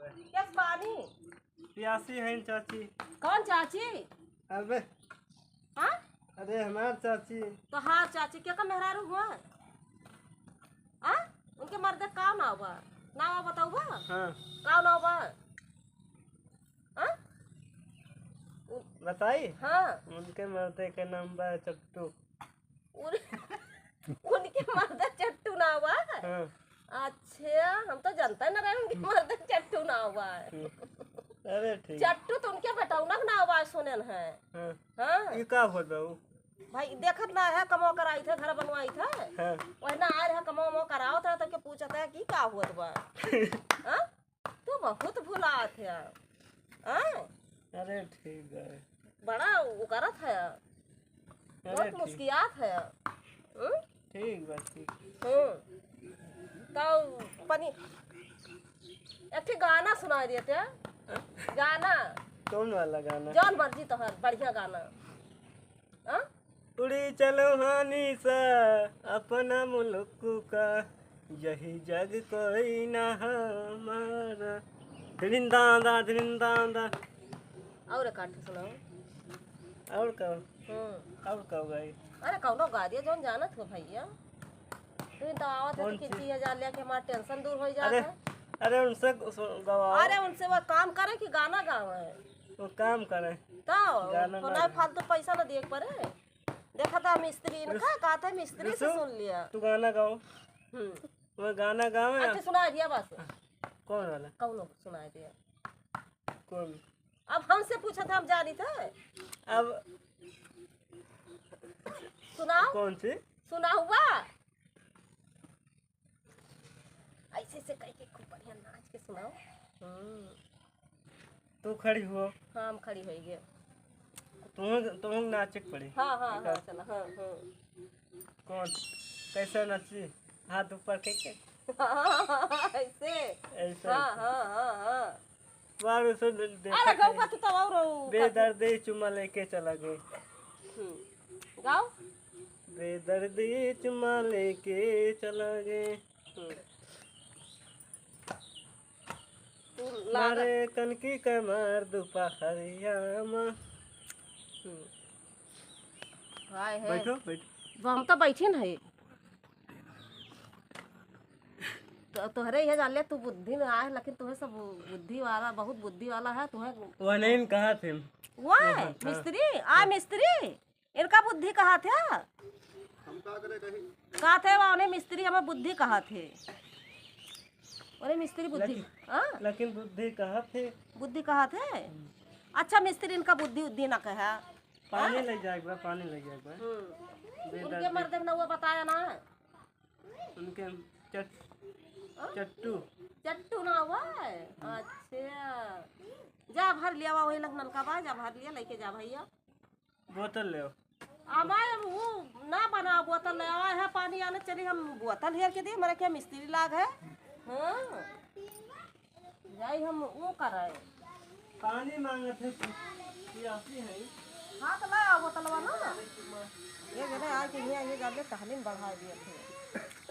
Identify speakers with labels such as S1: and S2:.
S1: किस बानी?
S2: प्यासी है चाची।
S1: कौन चाची?
S2: अबे
S1: हाँ?
S2: अरे हमार चाची।
S1: तो हाँ चाची क्या का मेहरारू हुआ? हाँ? उनके मर्द का नाव बा? नाव बताऊ बा?
S2: हाँ
S1: का नाव बा? हाँ?
S2: बताई।
S1: हाँ।
S2: उनके मर्दे का नाम बा चट्टू।
S1: उनके मर्द चट्टू नाव बा?
S2: हाँ।
S1: अच्छा हम तो जानता न रहे उनके मर्द चट्टू नाव बा।
S2: अरे ठीक।
S1: चट्टू तो उनके बेटौना के नाव बा सुनन है।
S2: हाँ।
S1: हाँ?
S2: ये का हो जाऊ?
S1: भाई देखत ना है कमो कराई थे घर बनवाई थे।
S2: हाँ।
S1: वही ना आए रहा कमो मो कराओ था तो के पूछत है कि का हुआ बा? हाँ? तू बहुत भुलात है। हाँ?
S2: अरे ठीक है।
S1: बड़ा वो करत है।
S2: अरे
S1: बहुत
S2: ठीक।
S1: मुस्कियात है।
S2: ठीक बा ठीक।
S1: तो पनी एक गाना सुनाई देते। गाना
S2: कौन वाला गाना?
S1: जौन मर्जी तोहर बढ़िया गाना। हाँ?
S2: उड़ी चलो हानी सा अपना मुल्क का, यही जग कोई ना हमारा। धरिंदा धरिंदा।
S1: और काट सुनाओ।
S2: और कहो। और कहो भाई।
S1: अरे कौनो गा दिया जौन जानत हो भैया। तू तो आवत है
S2: कौन
S1: कि
S2: चीज?
S1: 30,000 लेके हमारा टेंशन दूर हो
S2: अरे
S1: जाता।
S2: अरे उनसे गवाओ।
S1: अरे उनसे वो काम करे कि गाना गावे?
S2: वो काम करे।
S1: तो
S2: गाना
S1: तो
S2: ना
S1: नहीं फालतू पैसा ना दिए पड़े। देखा था मिस्त्री इनका कहा था मिस्त्री से
S2: रिसु,
S1: सुन लिया।
S2: तू गाना गाओ। वो गाना गाओ।
S1: अच्छा सुना दिया बस।
S2: कौन वाला?
S1: कौन सुना दिया?
S2: कौन?
S1: अब हमसे पूछा था हम जानी थे।
S2: अब
S1: सुनाओ।
S2: कौन सी?
S1: सुना हुआ ऐसे से कह के खूब बढ़िया नाच के सुनाओ।
S2: तू खड़ी हो।
S1: हाँ हम खड़ी हो गए।
S2: तुम नाचे के पड़ी।
S1: हाँ हाँ हाँ चला हाँ हाँ।
S2: कौन कैसे नाची? हाथ ऊपर के
S1: ऐसे
S2: ऐसे।
S1: हाँ हाँ हाँ हाँ।
S2: बार उसे
S1: अरे गाँव का तो और
S2: बेदर्दी चुमा लेके चला गए।
S1: गाँव
S2: बेदर्दी चुमा लेके चला गए। मारे कनकी कमर दोपहरिया में।
S1: हाय है।
S2: बैठो बैठो।
S1: हम तो बैठी नहीं। तो तोहरे ये जान ले तू बुद्धि में आए लेकिन तुम्हें सब बुद्धि वाला बहुत बुद्धि वाला है तुम्हें।
S2: वो नहीं कहा थे।
S1: वो है मिस्त्री आ मिस्त्री इनका बुद्धि कहा थे। कहा थे वो उन्हें मिस्त्री हमें बुद्धि कहा थे। अरे मिस्त्री बुद्धि
S2: लेकिन बुद्धि कहा थे।
S1: बुद्धि कहा थे। अच्छा मिस्त्री इनका बुद्धि उद्धि ना कहा।
S2: पानी ले जाएगा पानी ले जाएगा।
S1: उनके मर्द ने वो बताया ना।
S2: उनके चट्टू
S1: चट्टू ना हुआ। अच्छा जा भर लिया वही लग नलका बा जा भर लिया लेके जा भैया।
S2: बोतल ले।
S1: हमारे वो ना बना बोतल ले आया है पानी आने चली हम बोतल हेर के दी मेरे क्या मिस्त्री लाग है। हाँ जाई हम वो कराए
S2: पानी मांगे थे प्यासी है।
S1: हाँ तो लाया बोतल वाला ये गए आज के लिए ये जाने टहलिन बढ़ा दिए थे।